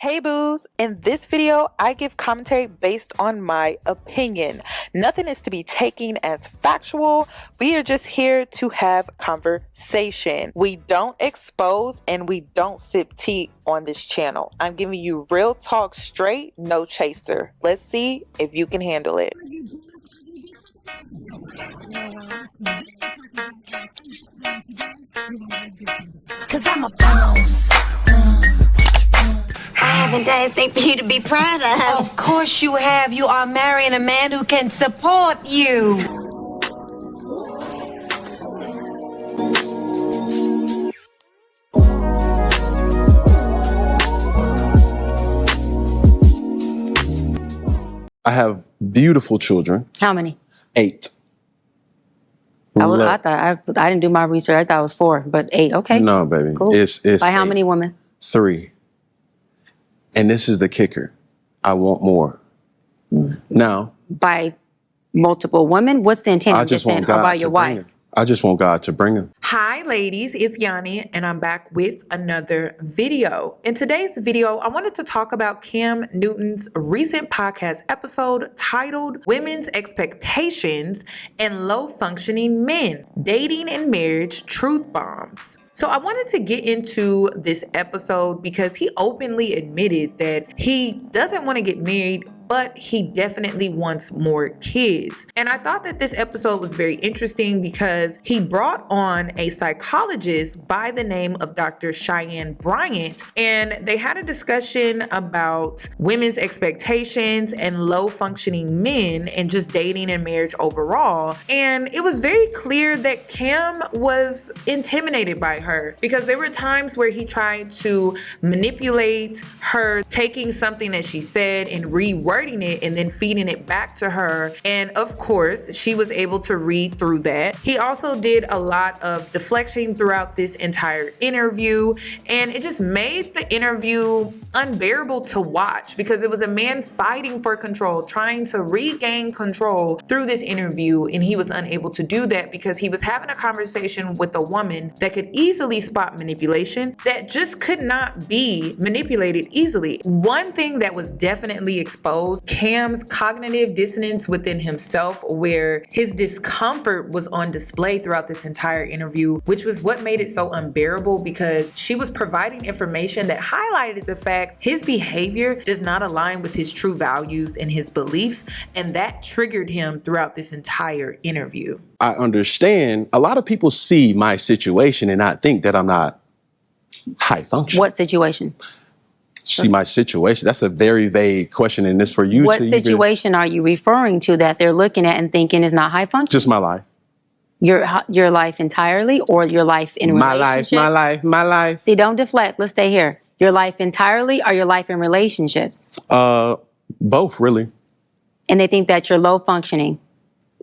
Hey boos, in this video, I give commentary based on my opinion. Nothing is to be taken as factual. We are just here to have conversation. We don't expose and we don't sip tea on this channel. I'm giving you real talk straight, no chaser. Let's see if you can handle it. Cause I'm a boss. I haven't done anything for you to be proud of. Of course you have. You are marrying a man who can support you. I have beautiful children. How many? 8. I didn't do my research. I thought it was 4, but 8. Okay. No, baby. Cool. It's By how 8. many women? 3. And this is the kicker. I want more. Now, By multiple women? What's the intent? I I'm just saying want God about to your bring wife. him. I just want God to bring him. Hi ladies, it's Yanie and I'm back with another video. In today's video, I wanted to talk about Cam Newton's recent podcast episode titled Women's Expectations and Low Functioning Men, Dating and Marriage Truth Bombs. So I wanted to get into this episode because he openly admitted that he doesn't want to get married, but he definitely wants more kids. And I thought that this episode was very interesting because he brought on a psychologist by the name of Dr. Cheyenne Bryant, and they had a discussion about women's expectations and low functioning men and just dating and marriage overall. And it was very clear that Cam was intimidated by her because there were times where he tried to manipulate her, taking something that she said and rewording it and then feeding it back to her. And of course, she was able to read through that. He also did a lot of deflection throughout this entire interview, and it just made the interview unbearable to watch because it was a man fighting for control, trying to regain control through this interview, and he was unable to do that because he was having a conversation with a woman that could easily spot manipulation that just could not be manipulated easily. One thing that was definitely exposed, Cam's cognitive dissonance within himself, where his discomfort was on display throughout this entire interview, which was what made it so unbearable because she was providing information that highlighted the fact his behavior does not align with his true values and his beliefs, and that triggered him throughout this entire interview. I understand a lot of people see my situation and not think that I'm not high functioning. What situation? See my situation? That's a very vague question, and it's for you What to situation are you referring to that they're looking at and thinking is not high function? Just my life. Your life entirely, or your life in relationships? My life. See, don't deflect. Let's stay here. Your life entirely, or your life in relationships? Both, really. And they think that you're low functioning.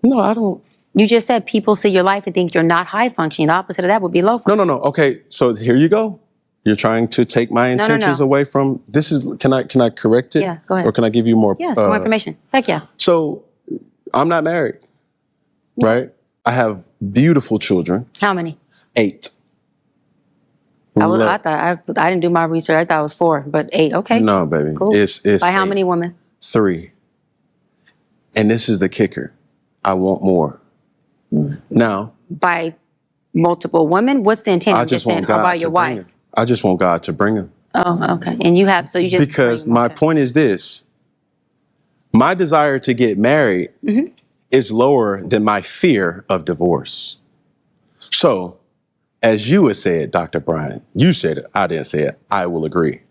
No, I don't. You just said people see your life and think you're not high functioning. The opposite of that would be low functioning. No. Okay, so here you go. You're trying to take my intentions away from this. Can I correct it? Yeah, go ahead. Or can I give you more? Yeah, some more information. Heck yeah. So I'm not married, right? I have beautiful children. How many? 8. I didn't do my research. I thought it was 4, but 8. Okay. No, baby. Cool. It's By how 8. many women? 3. And this is the kicker. I want more. Now, By multiple women? What's the intent? I just want God about to your bring wife? him. I just want God to bring him. Oh, okay. And you have, so you just Because my point is this. My desire to get married is lower than my fear of divorce. So, as you had said, Dr. Brian, you said it, I didn't say it, I will agree.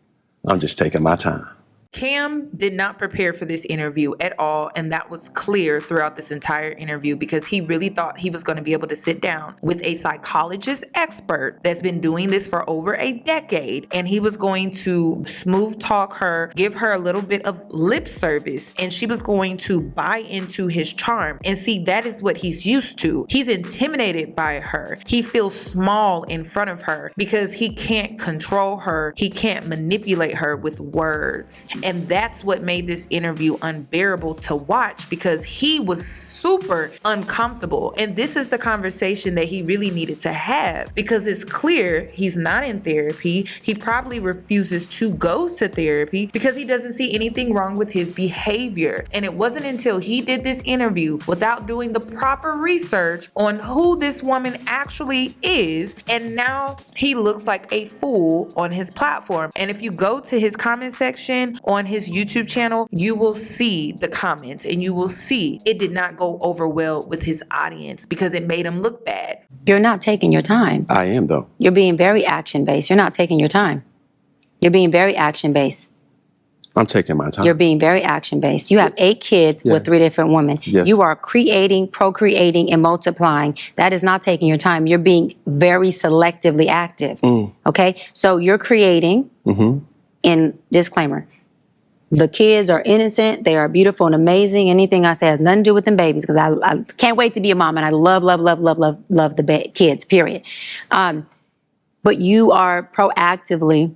I'm just taking my time. Cam did not prepare for this interview at all, and that was clear throughout this entire interview because he really thought he was going to be able to sit down with a psychologist expert that's been doing this for over a decade, and he was going to smooth talk her, give her a little bit of lip service, and she was going to buy into his charm. And see, that is what he's used to. He's intimidated by her. He feels small in front of her because he can't control her. He can't manipulate her with words. And that's what made this interview unbearable to watch, because he was super uncomfortable. And this is the conversation that he really needed to have, because it's clear he's not in therapy. He probably refuses to go to therapy because he doesn't see anything wrong with his behavior. And it wasn't until he did this interview without doing the proper research on who this woman actually is, and now he looks like a fool on his platform. And if you go to his comment section on his YouTube channel, you will see the comments, and you will see it did not go over well with his audience because it made him look bad. You're not taking your time. I am, though. You're being very action-based. You're not taking your time. You're being very action-based. I'm taking my time. You're being very action-based. You have 8 kids with 3 different women. Yes. You are creating, procreating, and multiplying. That is not taking your time. You're being very selectively active. Okay? So you're creating, and disclaimer, the kids are innocent. They are beautiful and amazing. Anything I say has nothing to do with them babies, because I can't wait to be a mom, and I love the kids, period. But you are proactively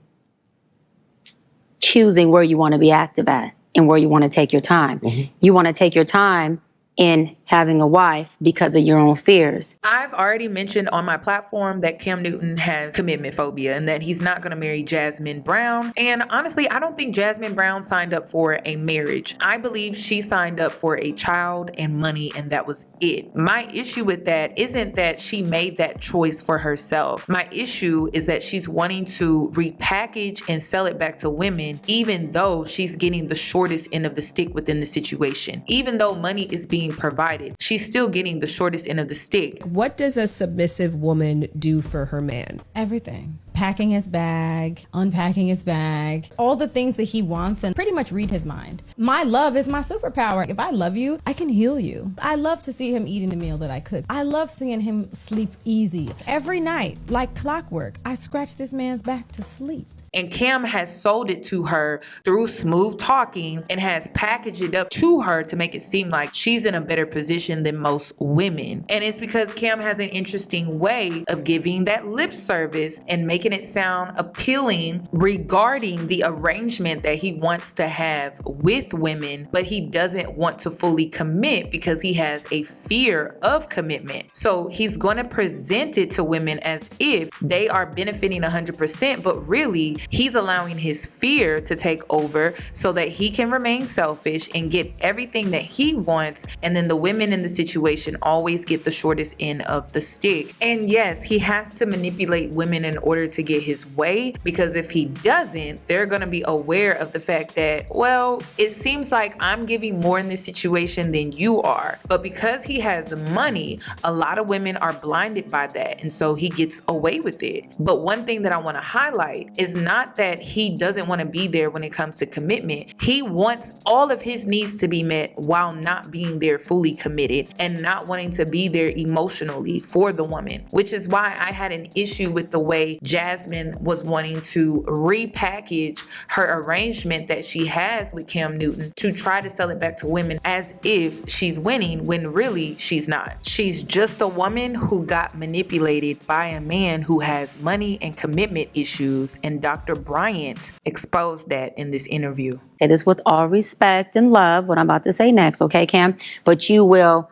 choosing where you want to be active at and where you want to take your time. You want to take your time in having a wife because of your own fears. I've already mentioned on my platform that Cam Newton has commitment phobia and that he's not going to marry Jasmine Brown. And honestly, I don't think Jasmine Brown signed up for a marriage. I believe she signed up for a child and money, and that was it. My issue with that isn't that she made that choice for herself. My issue is that she's wanting to repackage and sell it back to women, even though she's getting the shortest end of the stick within the situation. Even though money is being provided, she's still getting the shortest end of the stick. What does a submissive woman do for her man? Everything. Packing his bag, unpacking his bag, all the things that he wants, and pretty much read his mind. My love is my superpower. If I love you, I can heal you. I love to see him eating the meal that I cook. I love seeing him sleep easy. Every night, like clockwork, I scratch this man's back to sleep. And Cam has sold it to her through smooth talking and has packaged it up to her to make it seem like she's in a better position than most women. And it's because Cam has an interesting way of giving that lip service and making it sound appealing regarding the arrangement that he wants to have with women, but he doesn't want to fully commit because he has a fear of commitment. So he's going to present it to women as if they are benefiting 100%, but really he's allowing his fear to take over so that he can remain selfish and get everything that he wants. And then the women in the situation always get the shortest end of the stick. And yes, he has to manipulate women in order to get his way, because if he doesn't, they're going to be aware of the fact that, well, it seems like I'm giving more in this situation than you are. But because he has money, a lot of women are blinded by that. And so he gets away with it. But one thing that I want to highlight is not that he doesn't want to be there when it comes to commitment. He wants all of his needs to be met while not being there fully committed and not wanting to be there emotionally for the woman, which is why I had an issue with the way Jasmine was wanting to repackage her arrangement that she has with Cam Newton to try to sell it back to women as if she's winning, when really she's not. She's just a woman who got manipulated by a man who has money and commitment issues, and Dr. Bryant exposed that in this interview. Say this with all respect and love, what I'm about to say next, okay, Cam? But you will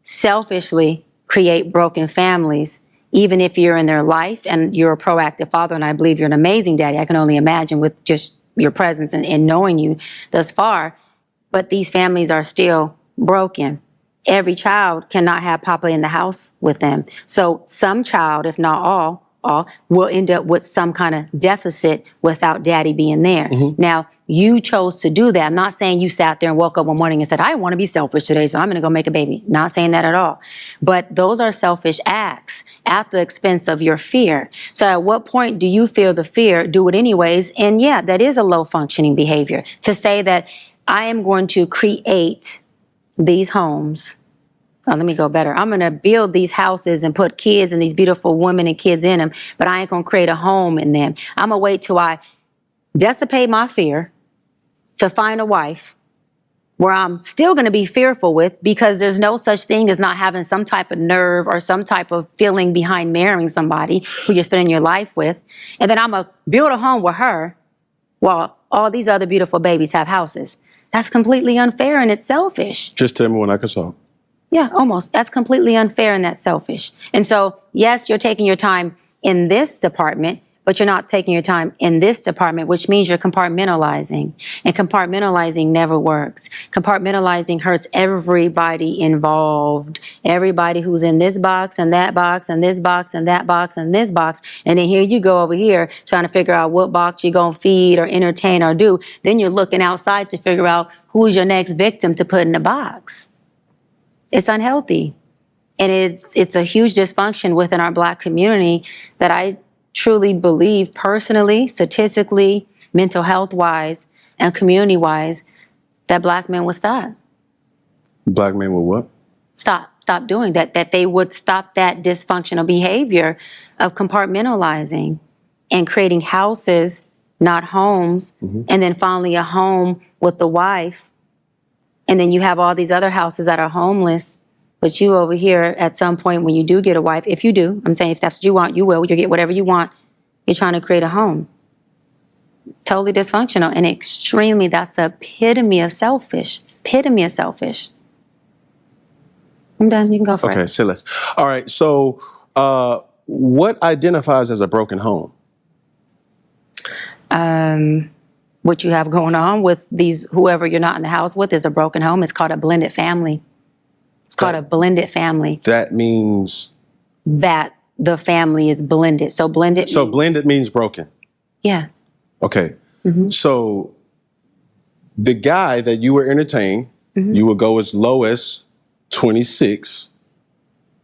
selfishly create broken families, even if you're in their life and you're a proactive father, and I believe you're an amazing daddy. I can only imagine with just your presence and knowing you thus far. But these families are still broken. Every child cannot have Papa in the house with them. So some child, if not all, will end up with some kind of deficit without daddy being there. Now, you chose to do that. I'm not saying you sat there and woke up one morning and said, I want to be selfish today, so I'm going to go make a baby. Not saying that at all. But those are selfish acts at the expense of your fear. So at what point do you feel the fear, do it anyways? And yeah, that is a low functioning behavior. To say that I am going to create these homes. Oh, let me go better. I'm going to build these houses and put kids and these beautiful women and kids in them, but I ain't going to create a home in them. I'm going to wait till I dissipate my fear to find a wife where I'm still going to be fearful with, because there's no such thing as not having some type of nerve or some type of feeling behind marrying somebody who you're spending your life with. And then I'm going to build a home with her while all these other beautiful babies have houses. That's completely unfair and it's selfish. Just tell me when I can solve. Yeah, almost. That's completely unfair and that's selfish. And so, yes, you're taking your time in this department, but you're not taking your time in this department, which means you're compartmentalizing. And compartmentalizing never works. Compartmentalizing hurts everybody involved. Everybody who's in this box and that box and this box and that box and this box. And then here you go over here trying to figure out what box you're going to feed or entertain or do. Then you're looking outside to figure out who's your next victim to put in the box. It's unhealthy. And it's a huge dysfunction within our Black community that I truly believe personally, statistically, mental health wise, and community wise, that Black men would stop. Black men will what? Stop doing that, that they would stop that dysfunctional behavior of compartmentalizing and creating houses, not homes, and then finally a home with the wife. And then you have all these other houses that are homeless. But you over here, at some point when you do get a wife, if you do, I'm saying if that's what you want, you will. You'll get whatever you want. You're trying to create a home. Totally dysfunctional and extremely, that's the epitome of selfish. Epitome of selfish. I'm done. You can go for it. Okay, say less. All right, so what identifies as a broken home? What you have going on with these, whoever you're not in the house with is a broken home. It's called a blended family. It's called a blended family. That means? That the family is blended. So blended So means, blended means broken? Yeah. Okay. So the guy that you were entertaining, you would go as low as 26.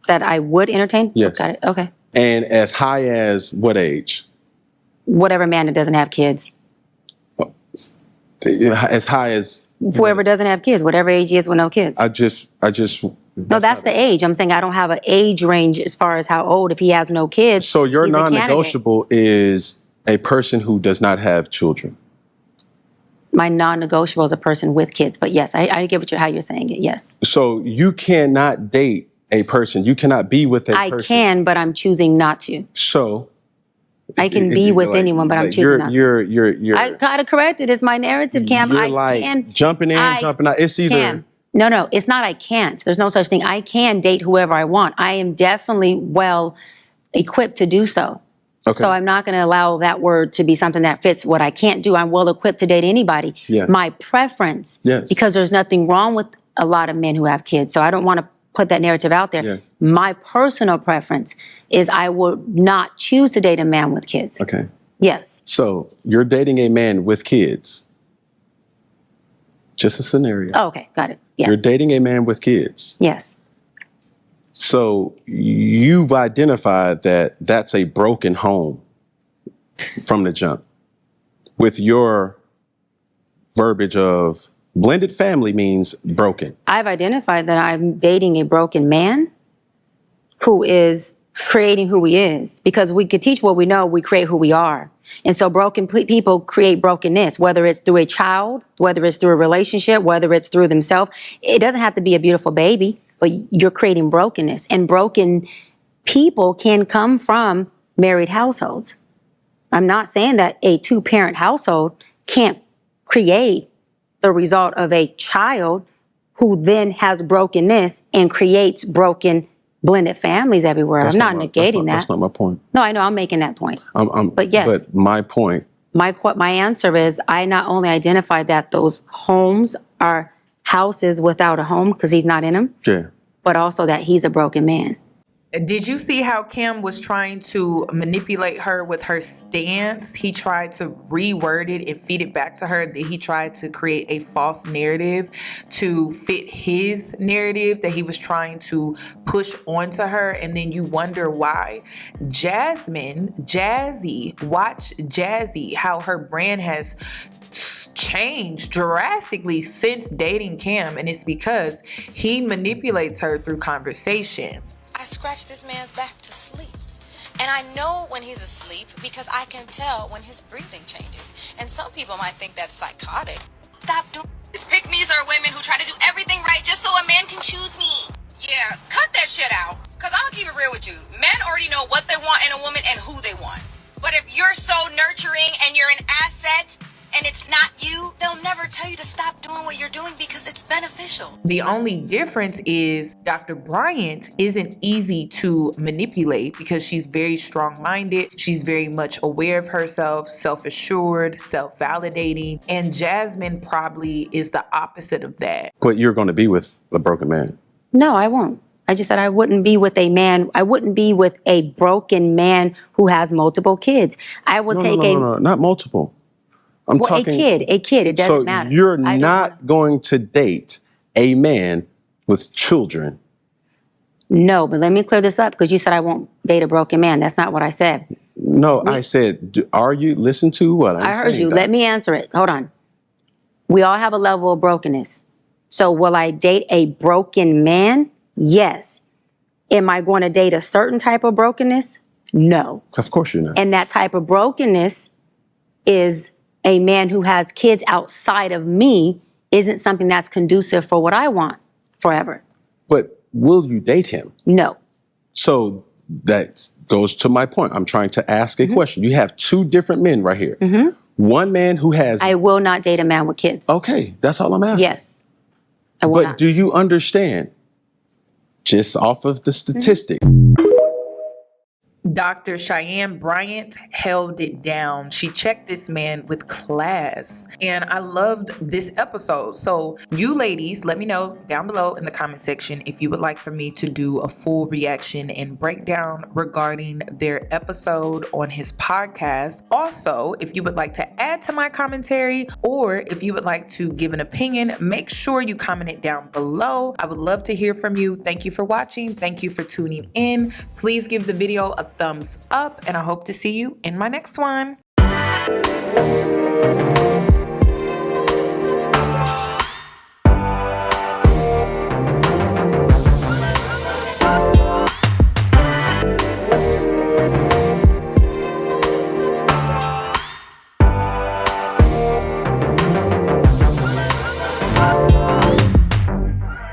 That I would entertain? Yes. Got it. Okay. And as high as what age? Whatever man that doesn't have kids. As high as? Whoever doesn't have kids, whatever age he is with no kids. I just. No, that's the age. I'm saying I don't have an age range as far as how old. If he has no kids, So your he's a candidate. non-negotiable is a person who does not have children. My non-negotiable is a person with kids. But yes, I get how you're saying it. Yes. So you cannot date a person. You cannot be with a person. I can, but I'm choosing not to. So I can be with anyone, but I'm choosing not to. You're. I gotta correct it. It's my narrative, Cam. You're I like can, jumping in, jumping out. It's either. Cam, no, it's not. I can't. There's no such thing. I can date whoever I want. I am definitely well equipped to do so. Okay. So I'm not going to allow that word to be something that fits what I can't do. I'm well equipped to date anybody. Yes. My preference, Yes. because there's nothing wrong with a lot of men who have kids. So I don't want to put that narrative out there. Yes. My personal preference is I would not choose to date a man with kids. Okay. Yes. So you're dating a man with kids. Just a scenario. Oh, okay. Got it. Yes. You're dating a man with kids. Yes. So you've identified that that's a broken home from the jump. With your verbiage of blended family means broken. I've identified that I'm dating a broken man who is creating who he is, because we could teach what we know, we create who we are. And so broken people create brokenness, whether it's through a child, whether it's through a relationship, whether it's through themselves. It doesn't have to be a beautiful baby, but you're creating brokenness. And broken people can come from married households. I'm not saying that a two-parent household can't create the result of a child who then has brokenness and creates broken blended families everywhere. I'm not negating that. That's not my point. No, I know. I'm making that point. But yes. But my point. My answer is I not only identified that those homes are houses without a home because he's not in them, Yeah. but also that he's a broken man. Did you see how Cam was trying to manipulate her with her stance? He tried to reword it and feed it back to her. That he tried to create a false narrative to fit his narrative that he was trying to push onto her. And then you wonder why. Jazzy, watch Jazzy, how her brand has changed drastically since dating Cam. And it's because he manipulates her through conversation. I scratch this man's back to sleep. And I know when he's asleep because I can tell when his breathing changes. And some people might think that's psychotic. Stop doing this. Pick-me's are women who try to do everything right just so a man can choose me. Yeah, cut that shit out. Because I'm going to keep it real with you. Men already know what they want in a woman and who they want. But if you're so nurturing and you're an asset, and it's not you, they'll never tell you to stop doing what you're doing because it's beneficial. The only difference is Dr. Bryant isn't easy to manipulate because she's very strong-minded. She's very much aware of herself, self-assured, self-validating, and Jasmine probably is the opposite of that. But you're going to be with a broken man. No, I won't. I just said I wouldn't be with a man. I wouldn't be with a broken man who has multiple kids. I will No, not multiple. I'm talking a kid. It doesn't matter. So you're not going to date a man with children. No, but let me clear this up because you said I won't date a broken man. That's not what I said. No, I said, are you, listen to what I'm saying. I heard you. Doc. Let me answer it. Hold on. We all have a level of brokenness. So will I date a broken man? Yes. Am I going to date a certain type of brokenness? No. Of course you're not. And that type of brokenness is a man who has kids outside of me isn't something that's conducive for what I want forever. But will you date him? No. So that goes to my point. I'm trying to ask a question. You have two different men right here. One man who has... I will not date a man with kids. Okay, that's all I'm asking. Yes. I will not. Do you understand, just off of the statistic, Dr. Cheyenne Bryant held it down. She checked this man with class. And I loved this episode. So you ladies, let me know down below in the comment section if you would like for me to do a full reaction and breakdown regarding their episode on his podcast. Also, if you would like to add to my commentary or if you would like to give an opinion, make sure you comment it down below. I would love to hear from you. Thank you for watching. Thank you for tuning in. Please give the video a thumbs up and I hope to see you in my next one.